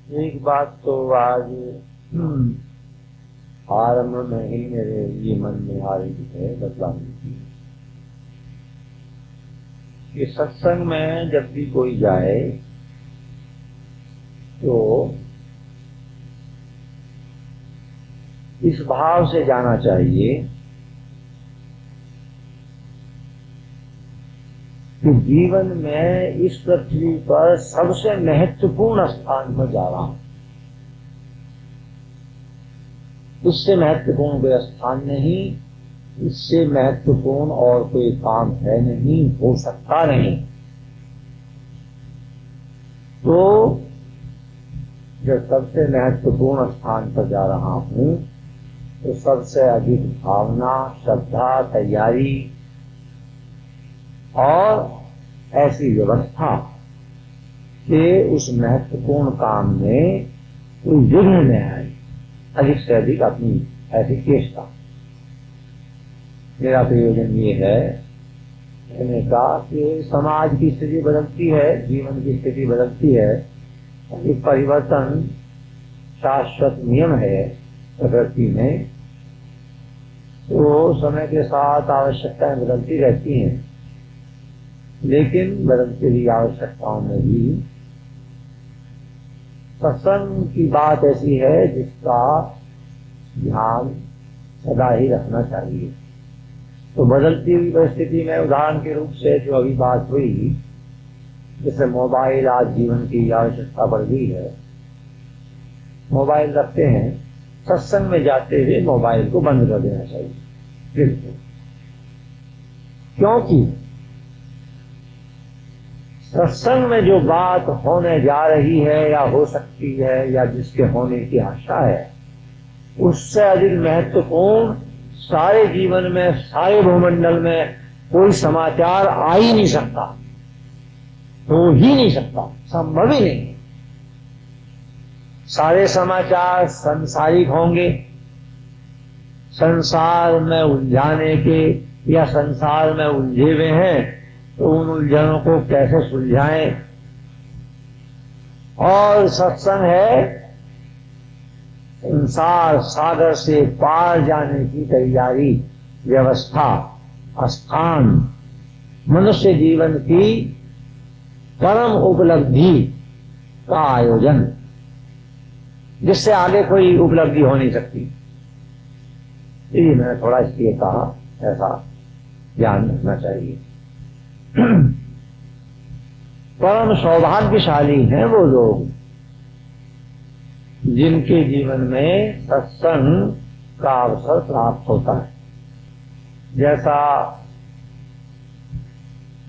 एक बात तो आज आरंभ में ही मेरे ये मन में आ रही है बदलाने की कि सत्संग में जब भी कोई जाए तो इस भाव से जाना चाहिए कि जीवन में इस पृथ्वी पर सबसे महत्वपूर्ण स्थान पर जा रहा हूं। इससे महत्वपूर्ण कोई स्थान नहीं, इससे महत्वपूर्ण और कोई काम है नहीं, हो सकता नहीं। तो जब सबसे महत्वपूर्ण स्थान पर जा रहा हूं तो सबसे अधिक भावना, श्रद्धा, तैयारी और ऐसी व्यवस्था कि उस महत्वपूर्ण काम में कोई विघ्न न आए, अधिक से अधिक अपनी ऐसी चेष्टा। मेरा प्रयोजन ये है कहने का कि समाज की स्थिति बदलती है, जीवन की स्थिति बदलती है, एक परिवर्तन शाश्वत नियम है प्रकृति में। तो समय के साथ आवश्यकताएं बदलती रहती हैं, लेकिन बदलती हुई आवश्यकताओं में भी सत्संग की बात ऐसी है जिसका ध्यान सदा ही रखना चाहिए। तो बदलती हुई परिस्थिति में उदाहरण के रूप से जो अभी बात हुई, जैसे मोबाइल आज जीवन की आवश्यकता बढ़ गई है, मोबाइल रखते हैं, सत्संग में जाते हुए मोबाइल को बंद कर देना चाहिए बिल्कुल। क्योंकि सत्संग में जो बात होने जा रही है या हो सकती है या जिसके होने की आशा है, उससे अधिक महत्वपूर्ण सारे जीवन में, सारे भूमंडल में कोई समाचार आ ही नहीं सकता, हो ही नहीं सकता, संभव ही नहीं। सारे समाचार सांसारिक होंगे, संसार में उलझाने के या संसार में उलझे हुए हैं तो उन उलझनों को कैसे सुलझाएं। और सत्संग है संसार सागर से पार जाने की तैयारी, व्यवस्था, स्थान, मनुष्य जीवन की परम उपलब्धि का आयोजन, जिससे आगे कोई उपलब्धि हो नहीं सकती। ये मैंने थोड़ा इसलिए कहा, ऐसा ध्यान रखना चाहिए। परम सौभाग्यशाली हैं वो लोग जिनके जीवन में सत्संग का अवसर प्राप्त होता है। जैसा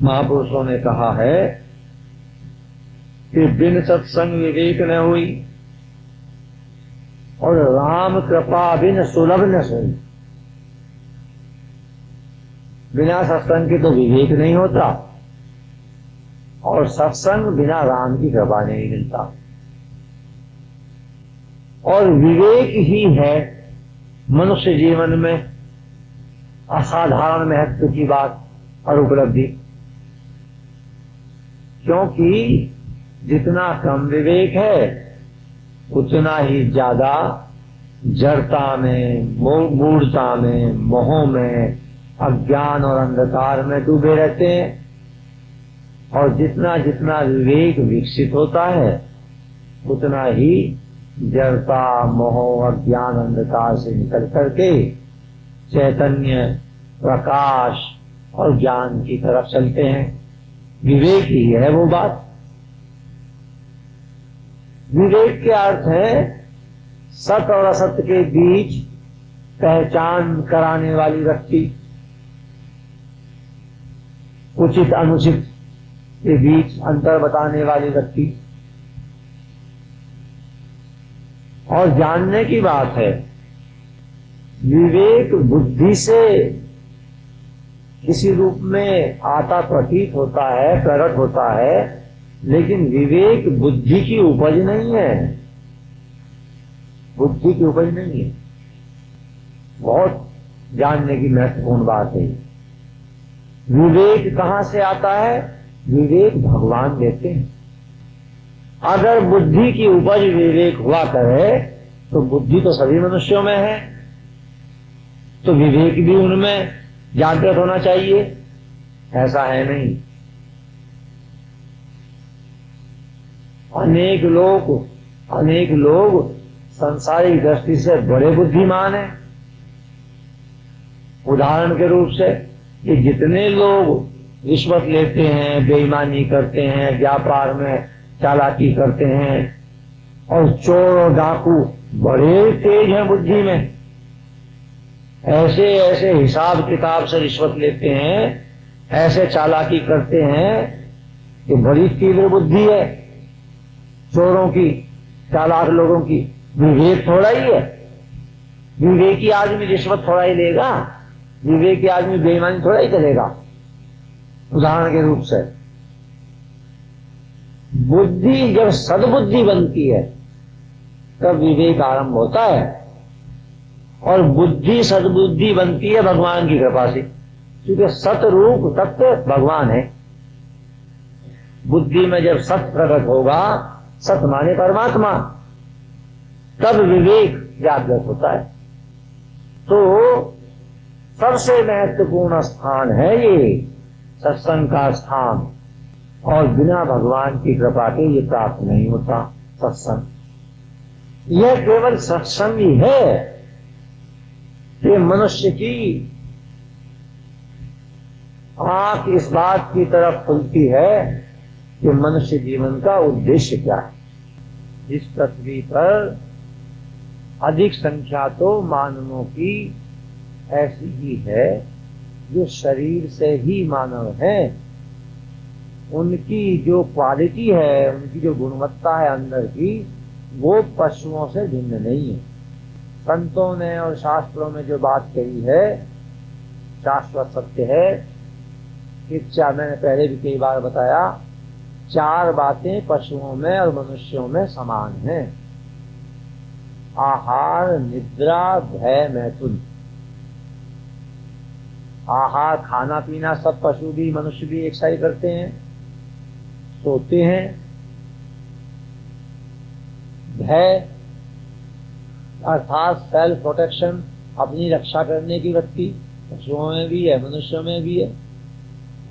महापुरुषों ने कहा है कि बिन सत्संग विवेक न हुई और राम कृपा बिन सुलभ न सोई। बिना सत्संग के तो विवेक नहीं होता और सत्संग बिना राम की कृपा नहीं मिलता। और विवेक ही है मनुष्य जीवन में असाधारण महत्व की बात और उपलब्धि। क्योंकि जितना कम विवेक है उतना ही ज्यादा जड़ता में, मूढ़ता में, मोह में, अज्ञान और अंधकार में डूबे रहते हैं। और जितना जितना विवेक विकसित होता है उतना ही जड़ता, मोह, अज्ञान, अंधकार से निकल करके चैतन्य, प्रकाश और ज्ञान की तरफ चलते हैं। विवेक ही है वो बात। विवेक के अर्थ है सत और असत के बीच पहचान कराने वाली व्यक्ति, उचित अनुचित के बीच अंतर बताने वाली व्यक्ति। और जानने की बात है, विवेक बुद्धि से किसी रूप में आता प्रतीत होता है, प्रकट होता है, लेकिन विवेक बुद्धि की उपज नहीं है, बुद्धि की उपज नहीं है। बहुत जानने की महत्वपूर्ण बात है। विवेक कहां से आता है? विवेक भगवान देते हैं। अगर बुद्धि की उपज विवेक हुआ करे तो बुद्धि तो सभी मनुष्यों में है, तो विवेक भी उनमें जागृत होना चाहिए। ऐसा है नहीं। अनेक लोग सांसारिक दृष्टि से बड़े बुद्धिमान हैं। उदाहरण के रूप से ये जितने लोग रिश्वत लेते हैं, बेईमानी करते हैं, व्यापार में चालाकी करते हैं, और चोर और डाकू बड़े तेज हैं बुद्धि में। ऐसे ऐसे हिसाब किताब से रिश्वत लेते हैं, ऐसे चालाकी करते हैं कि बड़ी तीव्र बुद्धि है चोरों की, चालाक लोगों की। विवेक थोड़ा ही है। विवेकी आदमी रिश्वत थोड़ा ही लेगा, विवेकी आदमी बेईमानी थोड़ा ही करेगा। उदाहरण के रूप से बुद्धि जब सद्बुद्धि बनती है तब विवेक आरंभ होता है, और बुद्धि सद्बुद्धि बनती है भगवान की कृपा से, क्योंकि सतरूप तत्व भगवान है। बुद्धि में जब सत प्रकट होगा, सत माने परमात्मा, तब विवेक जागृत होता है। तो सबसे महत्वपूर्ण स्थान है ये सत्संग का स्थान, और बिना भगवान की कृपा के ये प्राप्त नहीं होता सत्संग। यह केवल सत्संग ही है कि मनुष्य की आंख इस बात की तरफ खुलती है कि मनुष्य जीवन का उद्देश्य क्या है। इस पृथ्वी पर अधिक संख्या तो मानवों की ऐसी ही है जो शरीर से ही मानव है। उनकी जो क्वालिटी है, उनकी जो गुणवत्ता है अंदर की, वो पशुओं से भिन्न नहीं है। संतों ने और शास्त्रों में जो बात कही है शाश्वत सत्य है कि मैंने पहले भी कई बार बताया, 4 बातें पशुओं में और मनुष्यों में समान हैं। आहार, निद्रा, भय, मैथुन। आहार, खाना पीना सब पशु भी मनुष्य भी एक सा ही करते हैं, सोते हैं। भय अर्थात सेल्फ प्रोटेक्शन, अपनी रक्षा करने की वृत्ति पशुओं में भी है, मनुष्यों में भी है।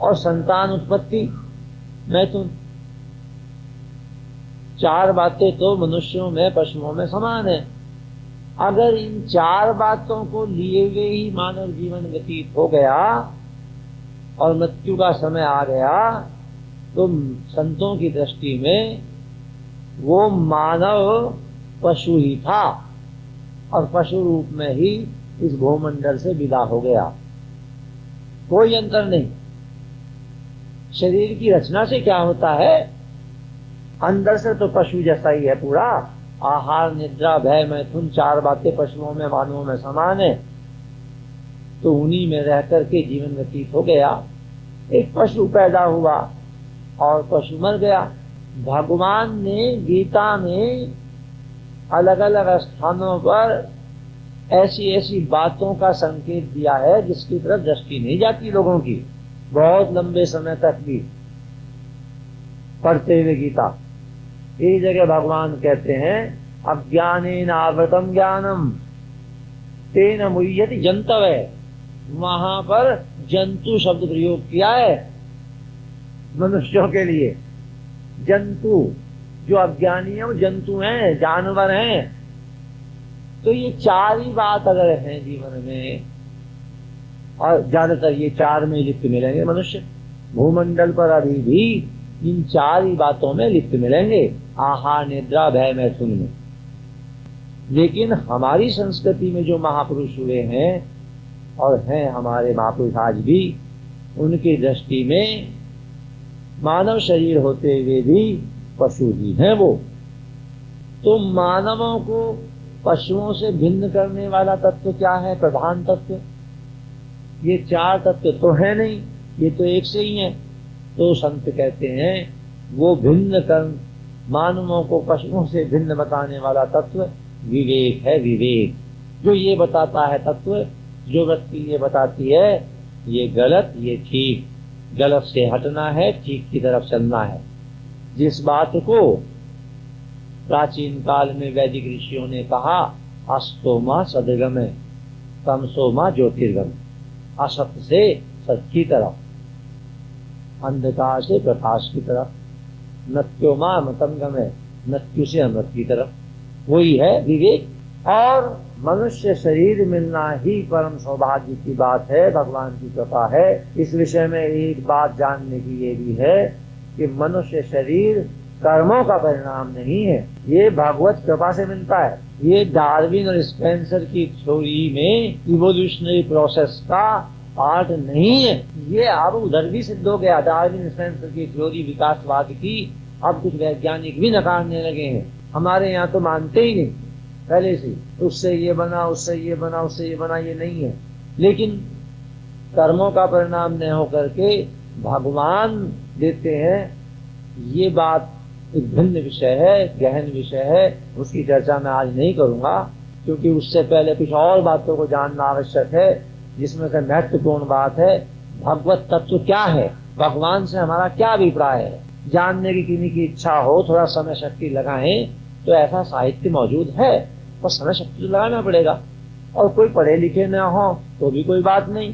और संतान उत्पत्ति, मैथुन। 4 बातें तो मनुष्यों में पशुओं में समान है। अगर इन 4 बातों को लिए हुए ही मानव जीवन व्यतीत हो गया और मृत्यु का समय आ गया, तो संतों की दृष्टि में वो मानव पशु ही था और पशु रूप में ही इस भूमंडल से विदा हो गया। कोई अंतर नहीं। शरीर की रचना से क्या होता है, अंदर से तो पशु जैसा ही है पूरा। आहार, निद्रा, भय, मैथुन 4 बातें पशुओं में मानवों में समान है, तो उन्हीं में रह करके जीवन व्यतीत हो गया। एक पशु पैदा हुआ और पशु मर गया। भगवान ने गीता में अलग अलग स्थानों पर ऐसी ऐसी बातों का संकेत दिया है जिसकी तरफ दृष्टि नहीं जाती लोगों की, बहुत लंबे समय तक भी पढ़ते हुए गीता। एक जगह भगवान कहते हैं, अज्ञानेन आवृतम ज्ञानम तेन मुह्यति जंतवे। वहां पर जंतु शब्द प्रयोग किया है मनुष्यों के लिए। जंतु, जो अज्ञानी है वो जंतु हैं, जानवर हैं। तो ये 4 ही बात अगर है जीवन में, और ज्यादातर ये 4 में लिप्त मिलेंगे मनुष्य भूमंडल पर, अभी भी इन 4 ही बातों में लिप्त मिलेंगे, आहार, निद्रा, भय, मैथुन में। लेकिन हमारी संस्कृति में जो महापुरुष हुए हैं और हैं हमारे महापुरुष आज भी, उनकी दृष्टि में मानव शरीर होते हुए भी पशु ही हैं वो। तो मानवों को पशुओं से भिन्न करने वाला तत्व क्या है, प्रधान तत्व? ये 4 तत्व तो है नहीं, ये तो एक से ही है। तो संत कहते हैं वो भिन्न कर मानवों को पशुओं से भिन्न बताने वाला तत्व विवेक है। विवेक जो ये बताता है तत्व, जो वृत्ति ये बताती है ये गलत ये ठीक, गलत से हटना है, ठीक की तरफ चलना है। जिस बात को प्राचीन काल में वैदिक ऋषियों ने कहा, अस्तोमा सदगमे तमसोमा ज्योतिर्गम। असत से सत की तरफ, अंधकार से प्रकाश की तरफ, मृत्योमा अमृतम गमे, मृत्यु से अमृत की तरफ। वही है विवेक। और मनुष्य शरीर मिलना ही परम सौभाग्य की बात है, भगवान की कृपा है। इस विषय में एक बात जानने की ये भी है कि मनुष्य शरीर कर्मों का परिणाम नहीं है, ये भगवत कृपा से मिलता है। ये डार्विन और स्पेंसर की थ्योरी में इवोल्यूशनरी प्रोसेस का पार्ट नहीं है। ये अब उधर भी सिद्ध हो गया। डार्विन स्पेंसर की थ्योरी विकासवाद की अब कुछ वैज्ञानिक भी नकारने लगे हैं। हमारे यहाँ तो मानते ही नहीं पहले से, उससे ये बना, उससे ये बना, उससे ये बना, ये नहीं है। लेकिन कर्मों का परिणाम न होकर के भगवान देते हैं, ये बात एक भिन्न विषय है, गहन विषय है। उसकी चर्चा मैं आज नहीं करूंगा, क्योंकि उससे पहले कुछ और बातों को जानना आवश्यक है, जिसमें से महत्वपूर्ण बात है भगवत तत्व क्या है, भगवान से हमारा क्या अभिप्राय है। जानने की किन्हीं की इच्छा हो, थोड़ा समय शक्ति लगाएं, तो ऐसा साहित्य मौजूद है, और समय शक्ति तो लगाना पड़ेगा। और कोई पढ़े लिखे न हो तो भी कोई बात नहीं,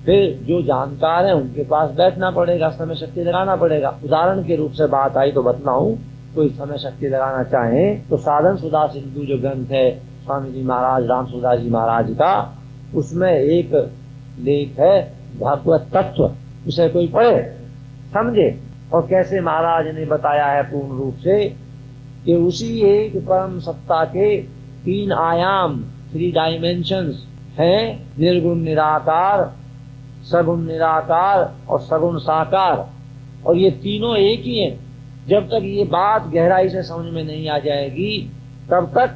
फिर जो जानकार है उनके पास बैठना पड़ेगा, समय शक्ति लगाना पड़ेगा। उदाहरण के रूप से बात आई तो बतलाऊं, कोई समय शक्ति लगाना चाहे तो साधन सुधा सिंधु जो ग्रंथ है स्वामी जी महाराज राम सुधा जी महाराज का, उसमें एक लेख है भगवत तत्व। उसे कोई पढ़े, समझे, और कैसे महाराज ने बताया है पूर्ण रूप से कि उसी एक परम सत्ता के 3 आयाम, 3 डायमेंशंस हैं, निर्गुण निराकार, सगुण निराकार और सगुण साकार। और ये तीनों एक ही हैं। जब तक ये बात गहराई से समझ में नहीं आ जाएगी, तब तक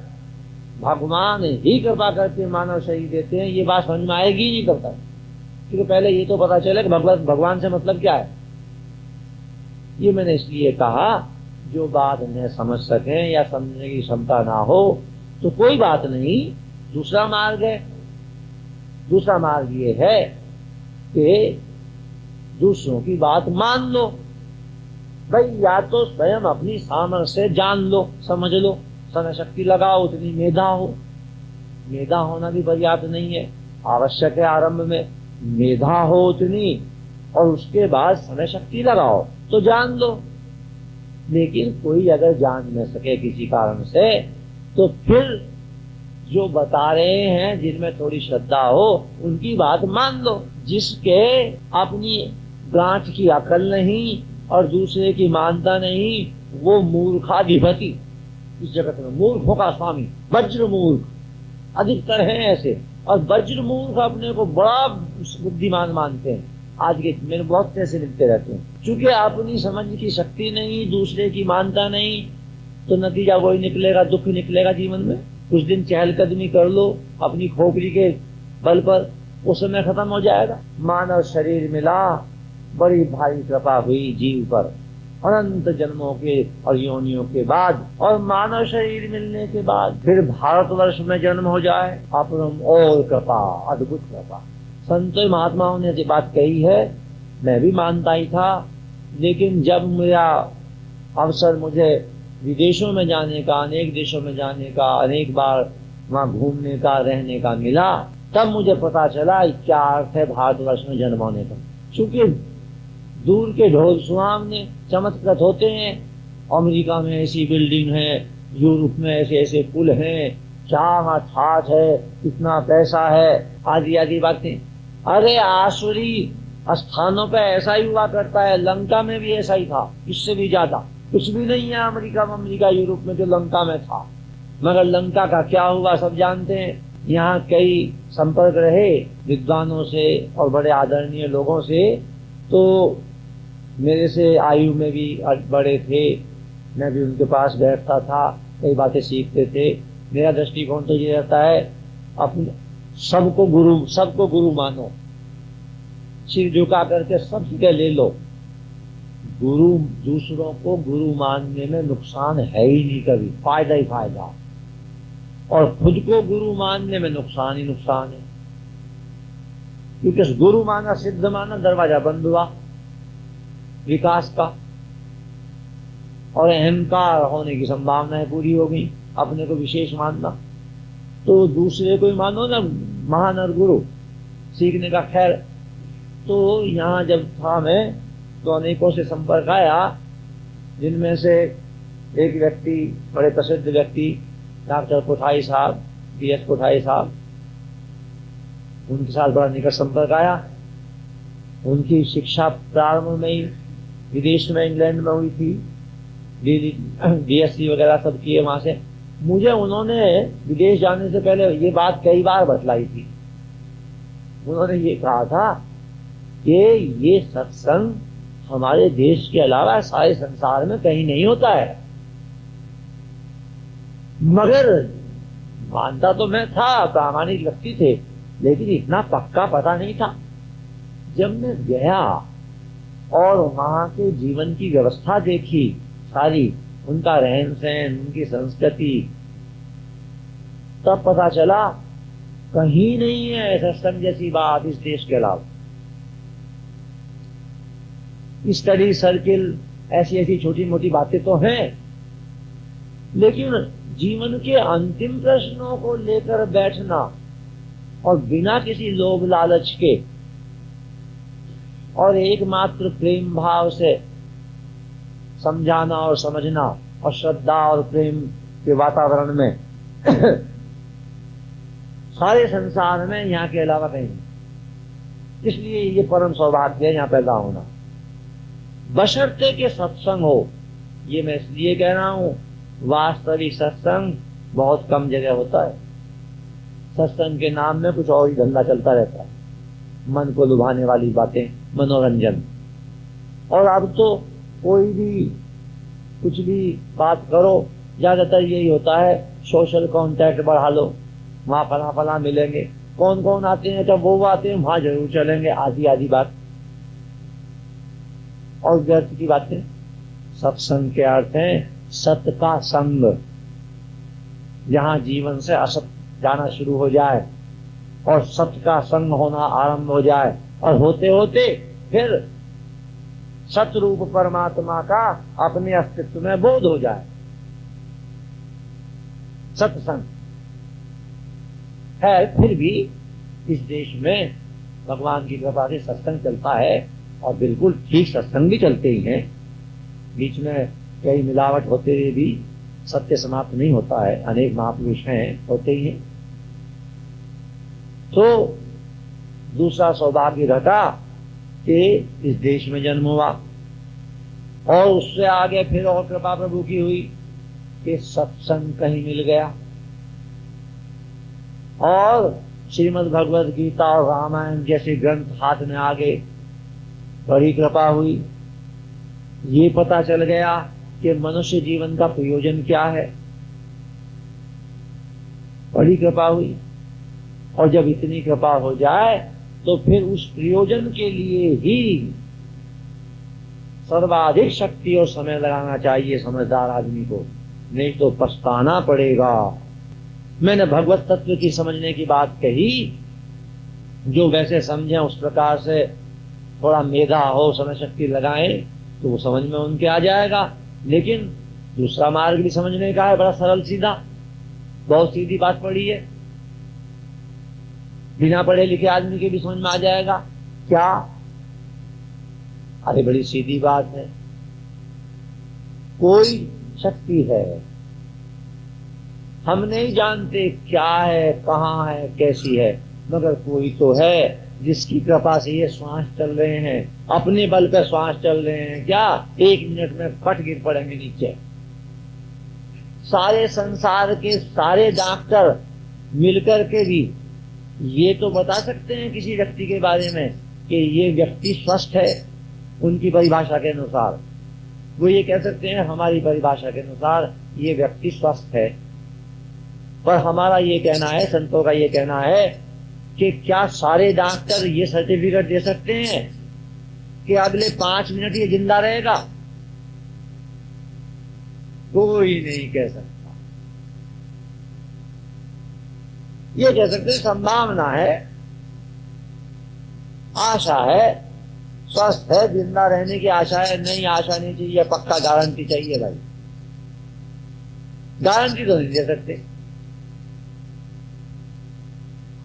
भगवान ही कृपा करके मानव शरीर देते हैं, ये बात समझ में आएगी ही नहीं तब तक। क्योंकि पहले ये तो पता चले कि भगवान से मतलब क्या है। ये मैंने इसलिए कहा, जो बात न समझ सके या समझने की क्षमता ना हो तो कोई बात नहीं, दूसरा मार्ग है। दूसरा मार्ग ये है कि दूसरों की बात मान लो। भाई या तो स्वयं अपनी सामर्थ्य से जान लो, समझ लो, समय शक्ति लगाओ, उतनी मेधा हो। मेधा होना भी पर्याप्त नहीं है, आवश्यक है आरंभ में मेधा हो उतनी, और उसके बाद समय शक्ति लगाओ तो जान लो। लेकिन कोई अगर जान न सके किसी कारण से, तो फिर जो बता रहे हैं जिनमें थोड़ी श्रद्धा हो उनकी बात मान लो। जिसके अपनी गांठ की अकल नहीं और दूसरे की मानता नहीं, वो मूर्खाधिपति। इस जगत में मूर्खों का स्वामी वज्र मूर्ख अधिकतर हैं ऐसे, और वज्र मूर्ख अपने को बड़ा बुद्धिमान मानते हैं। आज के मेरे बहुत ऐसे मिलते रहते हैं। चूंकि अपनी समझ की शक्ति नहीं, दूसरे की मानता नहीं, तो नतीजा वही निकलेगा, दुख निकलेगा जीवन में। कुछ दिन चहलकदमी कर लो अपनी खोपड़ी के बल पर, उस समय खत्म हो जाएगा। मानव शरीर मिला, बड़ी भारी कृपा हुई जीव पर, अनंत जन्मों के और योनियों के बाद, और मानव शरीर मिलने के बाद फिर भारतवर्ष में जन्म हो जाए, अपरम और कृपा, अद्भुत कृपा। संत महात्माओं ने ये बात कही है, मैं भी मानता ही था। लेकिन जब मेरा अवसर मुझे विदेशों में जाने का, अनेक देशों में जाने का, अनेक बार वहां घूमने का, रहने का मिला, तब मुझे पता चला क्या अर्थ है भारतवर्ष में जन्म होने का। चूंकि दूर के ढोल सुहावने चमत्कृत होते हैं, अमेरिका में ऐसी बिल्डिंग है, यूरोप में ऐसे ऐसे पुल हैं, क्या ठाठ है, कितना पैसा है, आदि आदि बातें। अरे आसुरी स्थानों पे ऐसा ही हुआ करता है, लंका में भी ऐसा ही था, इससे भी ज्यादा कुछ भी नहीं है अमेरिका यूरोप में जो लंका में था। मगर लंका का क्या हुआ सब जानते हैं। यहाँ कई संपर्क रहे विद्वानों से और बड़े आदरणीय लोगों से, तो मेरे से आयु में भी बड़े थे, मैं भी उनके पास बैठता था, कई बातें सीखते थे। मेरा दृष्टिकोण तो ये रहता है, अपने सबको गुरु मानो, सिर झुका करके सब जगह ले लो। गुरु, दूसरों को गुरु मानने में नुकसान है ही नहीं, कभी फायदा ही फायदा, और खुद को गुरु मानने में नुकसान ही नुकसान है। क्योंकि गुरु माना, सिद्ध माना, दरवाजा बंद हुआ विकास का। और अहंकार होने की संभावनाएं पूरी हो गई, अपने को विशेष मानना। तो दूसरे को ही मानो ना महान और गुरु सीखने का। खैर, तो यहाँ जब था मैं, तो अनेकों से संपर्क आया, जिनमें से एक व्यक्ति, बड़े प्रसिद्ध व्यक्ति, डॉक्टर कोठारी साहब, BS कोठारी साहब, उनके साथ बड़ा निकट संपर्क आया। उनकी शिक्षा प्रारंभ में ही विदेश में, इंग्लैंड में हुई थी, DSc वगैरह सब किए वहां से। मुझे उन्होंने विदेश जाने से पहले ये बात कई बार बतलाई थी। उन्होंने ये कहा था कि ये सत्संग हमारे देश के अलावा सारे संसार में कहीं नहीं होता है। मगर मानता तो मैं था, प्रामाणिक व्यक्ति थे, लेकिन इतना पक्का पता नहीं था। जब मैं गया और वहां के जीवन की व्यवस्था देखी, सारी उनका रहन सहन, उनकी संस्कृति, तब पता चला कहीं नहीं है सत्संग जैसी बात इस देश के अलावा। स्टडी सर्किल, ऐसी ऐसी छोटी मोटी बातें तो हैं, लेकिन जीवन के अंतिम प्रश्नों को लेकर बैठना और बिना किसी लोभ लालच के और एकमात्र प्रेम भाव से समझाना और समझना, और श्रद्धा और प्रेम के वातावरण में सारे संसार में यहाँ के अलावा कहीं नहीं। इसलिए ये परम सौभाग्य है यहाँ पैदा होना, बशर्ते के सत्संग हो। ये मैं इसलिए कह रहा हूं, वास्तविक सत्संग बहुत कम जगह होता है। सत्संग के नाम में कुछ और ही धंधा चलता रहता है, मन को लुभाने वाली बातें, मनोरंजन। और अब तो कोई भी कुछ भी बात करो, ज्यादातर यही होता है, सोशल कांटेक्ट बढ़ा लो, वहां फला फला मिलेंगे, कौन कौन आते हैं, जब वो आते हैं वहां जरूर चलेंगे, आधी आधी बात और व्यर्थ की बातें। सत्संग के अर्थ है सत्य का संग, जहां जीवन से असत जाना शुरू हो जाए और सत्य का संग होना आरंभ हो जाए, और होते होते फिर सतरूप परमात्मा का अपने अस्तित्व में बोध हो जाए। सत्संग है। फिर भी इस देश में भगवान की कृपा से सत्संग चलता है, और बिल्कुल ठीक सत्संग भी चलते ही हैं। बीच में कई मिलावट होते हुए भी सत्य समाप्त नहीं होता है, अनेक महापुरुष हैं, होते ही हैं। तो दूसरा सौभाग्य घटा कि इस देश में जन्म हुआ, और उससे आगे फिर और कृपा प्रभु की हुई कि सत्संग कहीं मिल गया, और श्रीमद् भगवद गीता और रामायण जैसे ग्रंथ हाथ में आ गए, बड़ी कृपा हुई। ये पता चल गया कि मनुष्य जीवन का प्रयोजन क्या है, बड़ी कृपा हुई। और जब इतनी कृपा हो जाए तो फिर उस प्रयोजन के लिए ही सर्वाधिक शक्ति और समय लगाना चाहिए समझदार आदमी को, नहीं तो पछताना पड़ेगा। मैंने भगवत तत्व की समझने की बात कही, जो वैसे समझे उस प्रकार से थोड़ा मेधा हो, समय शक्ति लगाएं, तो वो समझ में उनके आ जाएगा। लेकिन दूसरा मार्ग भी समझने का है, बड़ा सरल सीधा, बहुत सीधी बात पड़ी है, बिना पढ़े लिखे आदमी के भी समझ में आ जाएगा। क्या? अरे बड़ी सीधी बात है। कोई शक्ति है, हम नहीं जानते क्या है, कहाँ है, कैसी है, मगर कोई तो है जिसकी कृपा से ये श्वास चल रहे हैं, अपने बल पर श्वास चल रहे हैं। क्या 1 मिनट में फट गिर पड़ेंगे नीचे। सारे संसार के सारे डॉक्टर मिलकर के भी ये तो बता सकते हैं किसी व्यक्ति के बारे में कि ये व्यक्ति स्वस्थ है, उनकी परिभाषा के अनुसार। वो ये कह सकते हैं हमारी परिभाषा के अनुसार ये व्यक्ति स्वस्थ है। पर हमारा ये कहना है, संतों का ये कहना है कि क्या सारे डॉक्टर ये सर्टिफिकेट दे सकते हैं कि अगले 5 मिनट ये जिंदा रहेगा? कोई नहीं कह सकता। ये कह सकते हैं संभावना है, आशा है, स्वस्थ है, जिंदा रहने की आशा है, नहीं आशा नहीं चाहिए, पक्का गारंटी चाहिए भाई। गारंटी तो नहीं दे सकते।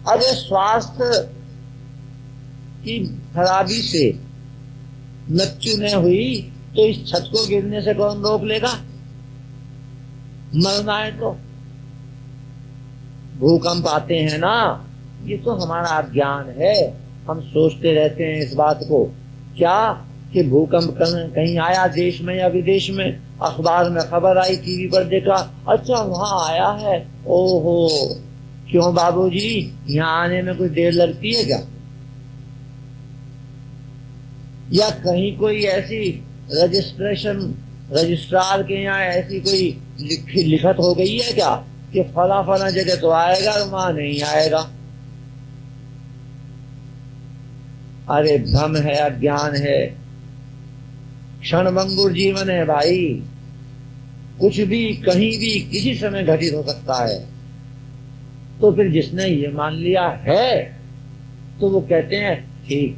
अरे स्वास्थ्य की खराबी से मृत्यु न हुई तो इस छत को गिरने से कौन रोक लेगा? मरना है तो। भूकंप आते हैं ना, ये तो हमारा अज्ञान है। हम सोचते रहते हैं इस बात को, क्या कि भूकंप कहीं आया देश में या विदेश में, अखबार में खबर आई, टीवी पर देखा, अच्छा वहां आया है, ओहो क्यों बाबूजी, यहाँ आने में कुछ देर लगती है क्या? या कहीं कोई ऐसी रजिस्ट्रार के यहाँ ऐसी कोई लिखत हो गई है क्या कि फला फला जगह तो आएगा और वहां नहीं आएगा? अरे भ्रम है, अज्ञान है, क्षणभंगुर जीवन है भाई। कुछ भी कहीं भी किसी समय घटित हो सकता है। तो फिर जिसने ये मान लिया है तो वो कहते हैं ठीक,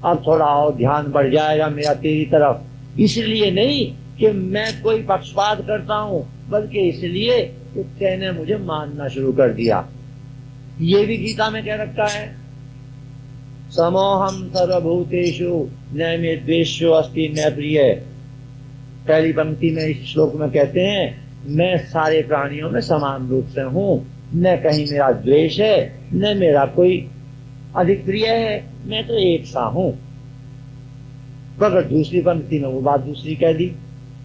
अब थोड़ा और ध्यान बढ़ जाएगा मेरा तेरी तरफ। इसलिए नहीं कि मैं कोई पक्षपात करता हूं, बल्कि इसलिए कि तेने मुझे मानना शुरू कर दिया। ये भी गीता में कह रखा है, समोहम सर्वभूतेषु न मे द्वेष्यो अस्ति न प्रिय। पहली पंक्ति में इस श्लोक में कहते हैं मैं सारे प्राणियों में समान रूप से हूं, न कहीं मेरा द्वेष है न मेरा कोई अधिक प्रिय है, मैं तो एक सा हूं। मगर दूसरी पंक्ति में वो बात दूसरी कह दी,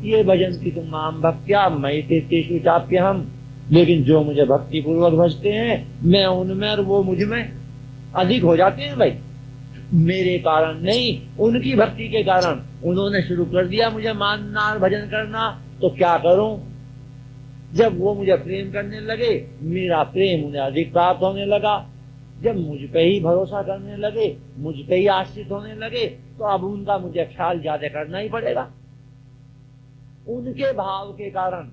ये भजन्ति तुम माम भक्त्या मयि तेषु चाप्यहम्। लेकिन जो मुझे भक्ति पूर्वक भजते हैं मैं उनमें और वो मुझ में अधिक हो जाते हैं भाई। मेरे कारण नहीं, उनकी भक्ति के कारण। उन्होंने शुरू कर दिया मुझे मानना और भजन करना, तो क्या करूं? जब वो मुझे प्रेम करने लगे, मेरा प्रेम उन्हें अधिक प्राप्त होने लगा। जब मुझ पे ही भरोसा करने लगे, मुझ पे ही आश्रित होने लगे, तो अब उनका मुझे ख्याल ज्यादा करना ही पड़ेगा। उनके भाव के कारण